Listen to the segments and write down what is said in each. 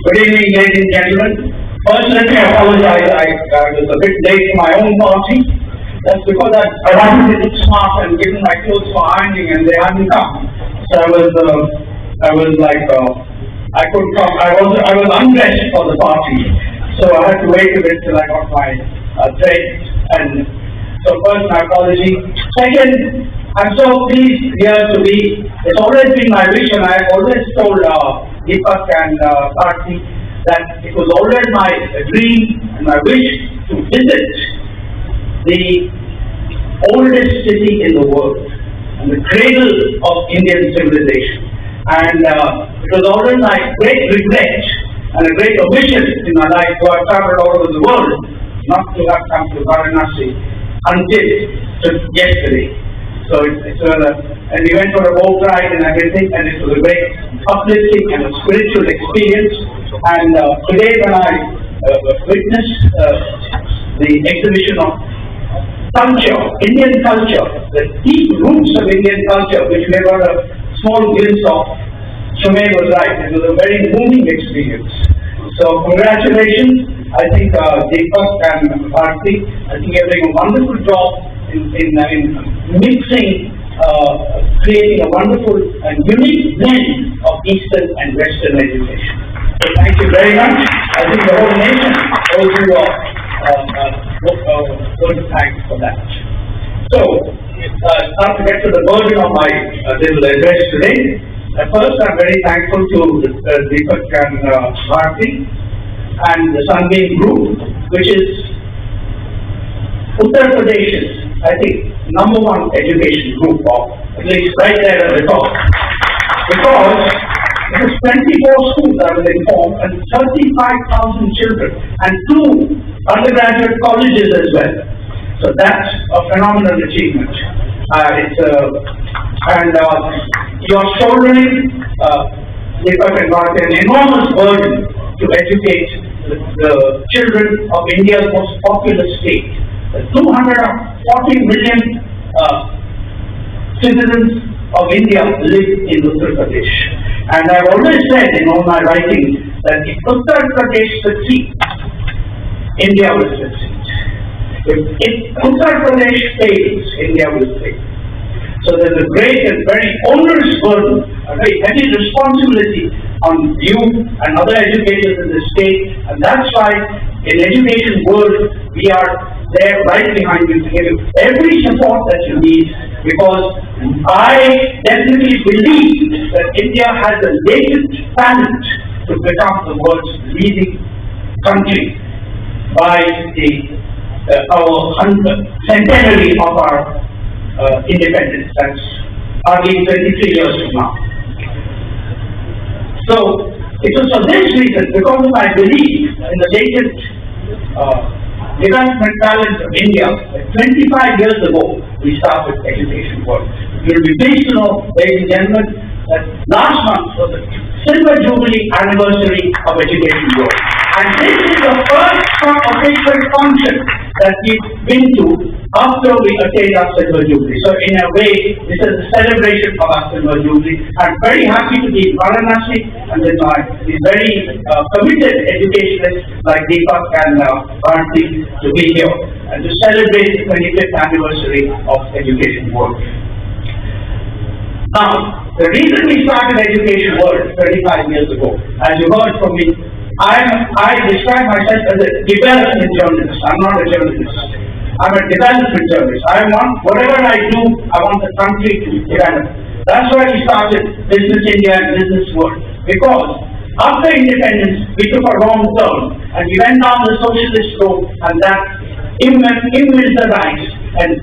Good evening, ladies and gentlemen. First, let me apologize. I was a bit late for my own party. That's because I wanted to look smart and given my clothes for ironing, and they hadn't come. So I was like, I couldn't come. I was undressed for the party, so I had to wait a bit till I got my dress. And so first, my apology. Second, I'm so pleased here to be. It's always been my wish, and I've always told Deepak and Karthi that it was always my dream and my wish to visit the oldest city in the world and the cradle of Indian civilization. And it was always my great regret and a great omission in my life to have traveled all over the world, not to have come to Varanasi until yesterday. So and we went for a boat ride and everything, and it was a great uplifting and a spiritual experience. And today, when I witnessed the exhibition of culture, Indian culture, the deep roots of Indian culture, which we got a small glimpse of, Shumay was right. It was a very moving experience. So congratulations. I think Deepak and Karthi, I think you're doing a wonderful job in mixing, creating a wonderful and unique blend of Eastern and Western education. So thank you very much. I think the whole nation owes you good thanks for that. So, now to get to the burden of my little address today. First, I'm very thankful to Deepak and Karthi and the Sunbeam group, which is Uttar Pradesh's, I think, #1 education group, of at least right there at the top. Because it was 24 schools, I was informed, and 35,000 children, and 2 undergraduate colleges as well. So that's a phenomenal achievement. You're shouldering, Deepak and Karthi, an enormous burden to educate the children of India's most populous state. 240 million citizens of India live in Uttar Pradesh. And I've always said in all my writing that if Uttar Pradesh succeeds, India will succeed. If Uttar Pradesh fails, India will fail. So there's a great and very onerous burden, a very heavy responsibility on you and other educators in the state, and that's why in education world we are there right behind you to give you every support that you need, because I definitely believe that India has a latent talent to become the world's leading country by our centenary of our independence. That's hardly 23 years from now. So it was for this reason, because of my belief in the latent development talent of India, 25 years ago we started education world. You'll be pleased to know, ladies and gentlemen, that last month was the Silver Jubilee anniversary of education world. And this is the first official function that we've been to after we attained our Silver Jubilee. So in a way, this is a celebration of our Silver Jubilee. I'm very happy to be in Varanasi and with my very committed educationists like Deepak and Karthi to be here and to celebrate the 25th anniversary of education world. Now, the reason we started education world 35 years ago, as you heard from me, I describe myself as a development journalist. I'm not a journalist. I'm a development journalist. I want, whatever I do, I want the country to develop. That's why we started Business India and Business World. Because after independence, we took a wrong turn and we went down the socialist road, and that immobilized and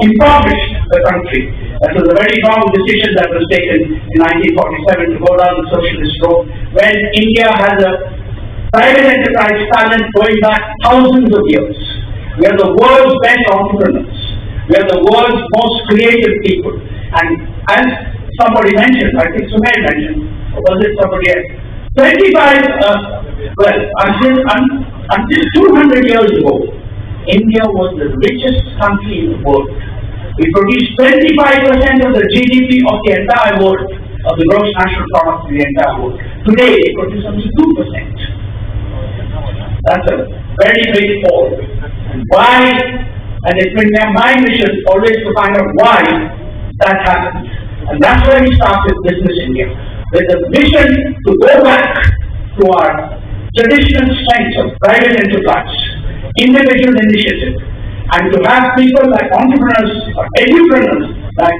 impoverished the country. That was a very wrong decision that was taken in 1947 to go down the socialist road, when India has a private enterprise talent going back thousands of years. We are the world's best entrepreneurs. We are the world's most creative people. And as somebody mentioned, I think Sumay mentioned, or was it somebody else? Until 200 years ago, India was the richest country in the world. We produce 25% of the GDP of the entire world, of the gross national product of the entire world. Today, it produces only 2%. That's a very big fall. And why? And it's been my mission always to find out why that happens. And that's why we started Business India, with a vision to go back to our traditional strengths of private enterprise, individual initiative, and to have people like entrepreneurs or edupreneurs like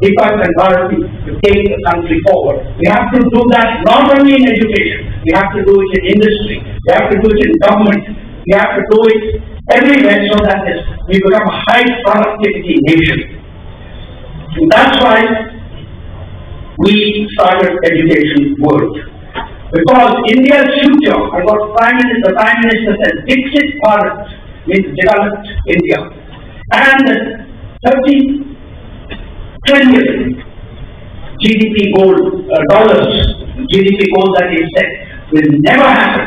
Deepak and Bharati to take the country forward. We have to do that not only in education, we have to do it in industry, we have to do it in government, we have to do it everywhere so that we become a high productivity nation. And that's why we started Education World. Because India's future, and what the Prime Minister said, Dixit Bharat means developed India. And 30 trillion GDP goal, GDP goal that is set will never happen,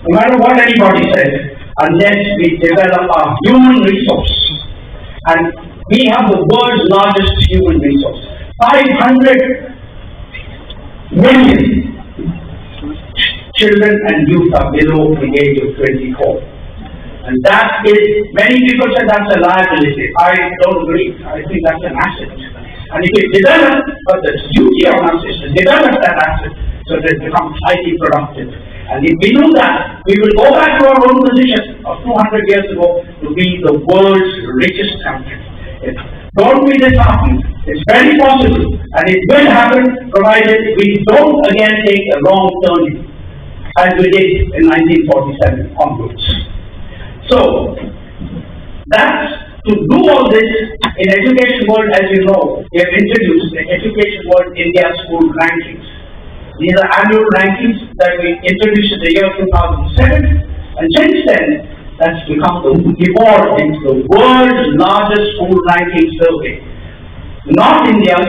no matter what anybody says, unless we develop our human resource. And we have the world's largest human resource. 500 million children and youth are below the age of 24. And that is, many people say that's a liability. I don't agree. I think that's an asset. And if we develop, but the duty of us is to develop that asset so that it becomes highly productive. And if we do that, we will go back to our own position of 200 years ago to be the world's richest country. Don't be disheartened. It's very possible, and it will happen provided we don't again take a wrong turn as we did in 1947 onwards. So, that's to do all this in Education World. As you know, we have introduced the Education World India School Rankings. These are annual rankings that we introduced in the year 2007, and since then, that's evolved into the world's largest school ranking survey. Not India's,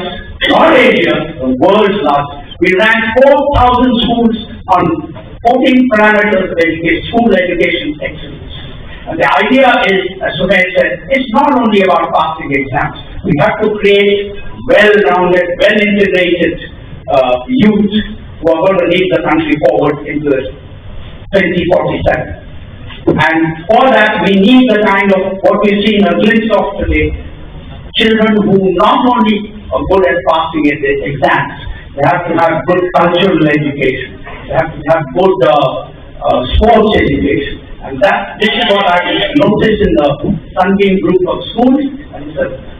not Asia, the world's largest. We ranked 4,000 schools on 14 parameters of school education excellence. And the idea is, as Sunbeam said, it's not only about passing exams. We have to create well-rounded, well-integrated youth who are going to lead the country forward into 2047. And for that, we need the kind of what we've seen a glimpse of today, children who not only are good at passing exams, they have to have good cultural education, they have to have good sports education. And this is what I noticed in the Sunbeam group of schools. And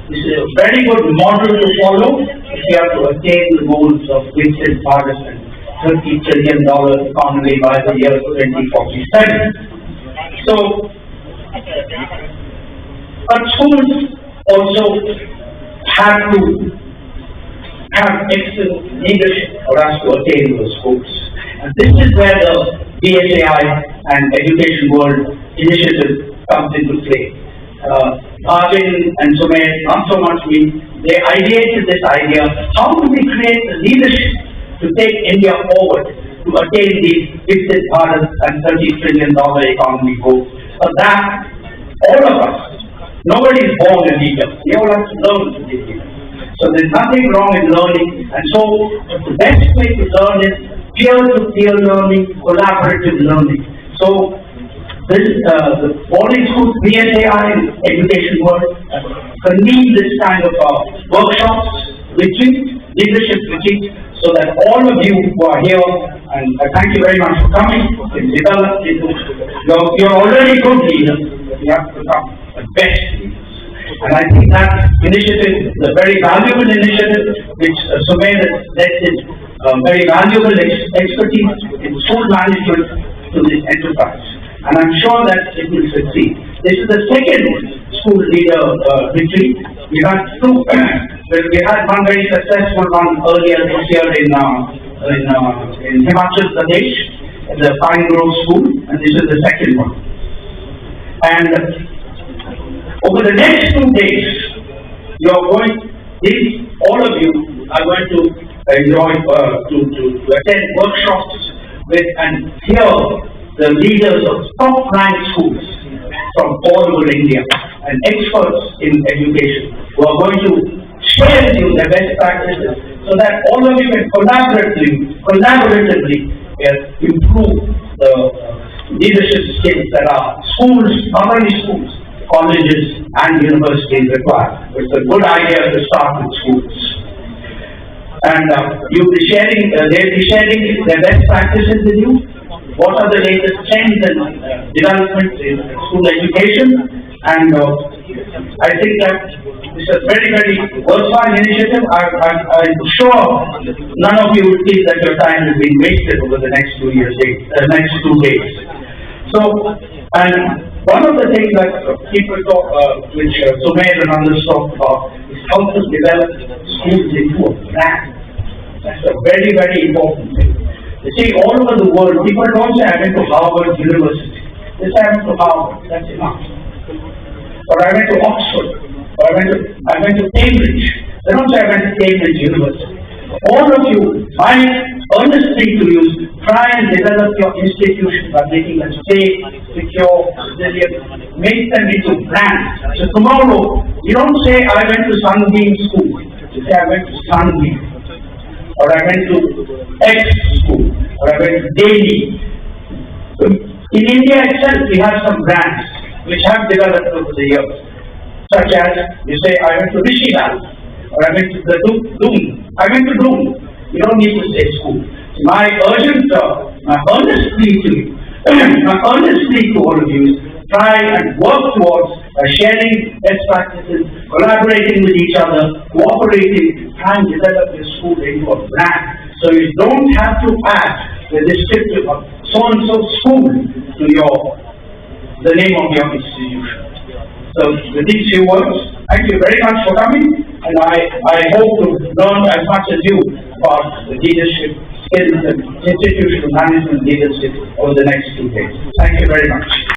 this is a very good model to follow if we have to attain the goals of Dixit Bharat and $30 trillion economy by the year 2047. So, but schools also have to have excellent leadership for us to attain those goals. And this is where the BSAI and Education World initiative comes into play. Arvind and Sunbeam, not so much me, they ideated this idea, how do we create the leadership to take India forward to attain these Dixit Bharat and $30 trillion economy goals? For that, all of us, nobody is born a leader. We all have to learn to be leaders. So there's nothing wrong in learning. And so the best way to learn is peer-to-peer learning, collaborative learning. So this the boarding schools, BSAI and Education World convene this kind of workshops, retreat, leadership retreat, so that all of you who are here, and thank you very much for coming, and develop into, you're already good leaders, but you have to become the best leaders. And I think that initiative is a very valuable initiative, which Sunbeam has led his very valuable expertise in school management to this enterprise. And I'm sure that it will succeed. This is the second school leader retreat. We had two. We had one very successful one earlier this year in Himachal Pradesh, at the Pine Grove School, and this is the second one. And over the next 2 days, all of you are going to enjoy to attend workshops with and hear the leaders of top-ranked schools from all over India and experts in education who are going to share with you their best practices so that all of you can collaboratively improve the leadership skills that our schools, not only schools, colleges and universities require. It's a good idea to start with schools. And they'll be sharing their best practices with you. What are the latest trends and developments in school education? And I think that it's a very, very worthwhile initiative. I'm sure none of you will feel that your time has been wasted over the next 2 days. So, and one of the things that people talk, which Sumer and others talk about, is how to develop schools into a brand. That's a very, very important thing. You see, all over the world, people don't say, I went to Harvard University. They say, I went to Harvard. That's enough. Or I went to Oxford. Or I went to Cambridge. They don't say, I went to Cambridge University. All of you, my earnest plea to you, try and develop your institution by making them safe, secure, resilient, make them into brands. So tomorrow, you don't say, I went to Sunbeam school. You say, I went to Sunbeam. Or I went to X school. Or I went to Delhi. So in India itself, we have some brands which have developed over the years. Such as, you say, I went to Rishidal. Or I went to the Doom. I went to Doom. You don't need to say school. My earnest plea to you, my earnest plea to all of you is try and work towards sharing best practices, collaborating with each other, cooperating, try and develop your school into a brand. So you don't have to add the descriptive of so-and-so school to the name of your institution. So with these few words, thank you very much for coming, and I hope to learn as much as you about the leadership skills and institutional management leadership over the next 2 days. Thank you very much.